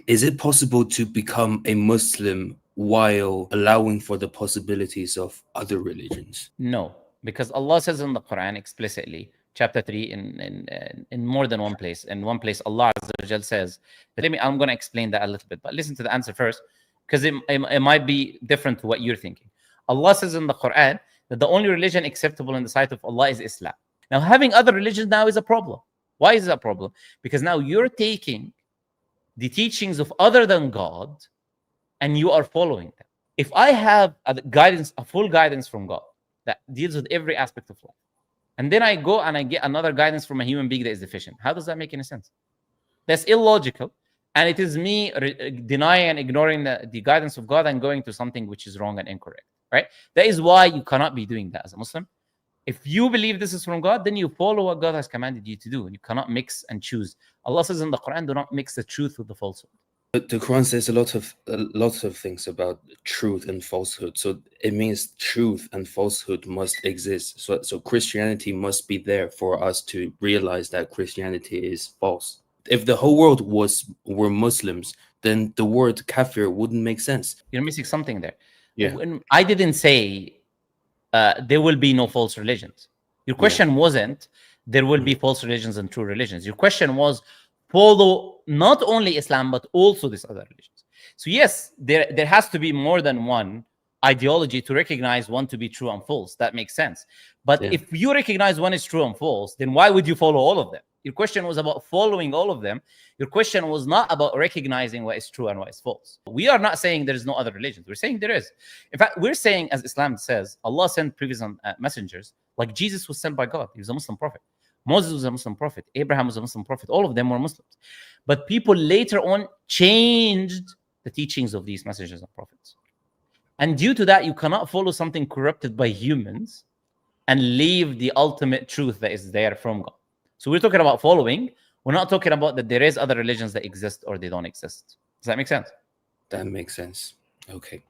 Is it possible to become a Muslim while allowing for the possibilities of other religions? No, because Allah says in the Quran explicitly, chapter 3, in more than one place. In one place, Allah Azza wa Jal says, I'm going to explain that a little bit, but listen to the answer first, because it might be different to what you're thinking. Allah says in the Quran that the only religion acceptable in the sight of Allah is Islam. Now, having other religions now is a problem. Why is it a problem? Because now you're taking the teachings of other than God and you are following them. If I have a full guidance from God that deals with every aspect of life, and then I go and I get another guidance from a human being that is deficient, how does that make any sense? That's illogical. And it is me denying and ignoring the guidance of God and going to something which is wrong and incorrect, right? That is why you cannot be doing that as a Muslim. If you believe this is from God, then you follow what God has commanded you to do. You cannot mix and choose. Allah says in the Quran, do not mix the truth with the falsehood. But the Quran says a lot of things about truth and falsehood. So it means truth and falsehood must exist. So Christianity must be there for us to realize that Christianity is false. If the whole world were Muslims, then the word kafir wouldn't make sense. You're missing something there. Yeah. I didn't say there will be no false religions. Your question wasn't there will be false religions and true religions. Your question was follow not only Islam, but also these other religions. So yes, there has to be more than one ideology to recognize one to be true and false. That makes sense. But if you recognize one is true and false, then why would you follow all of them? Your question was about following all of them. Your question was not about recognizing what is true and what is false. We are not saying there is no other religions. We're saying there is. In fact, we're saying, as Islam says, Allah sent previous messengers, like Jesus was sent by God. He was a Muslim prophet. Moses was a Muslim prophet. Abraham was a Muslim prophet. All of them were Muslims. But people later on changed the teachings of these messengers and prophets. And due to that, you cannot follow something corrupted by humans and leave the ultimate truth that is there from God. So we're talking about following. We're not talking about that there is other religions that exist or they don't exist. Does that make sense? That makes sense. Okay.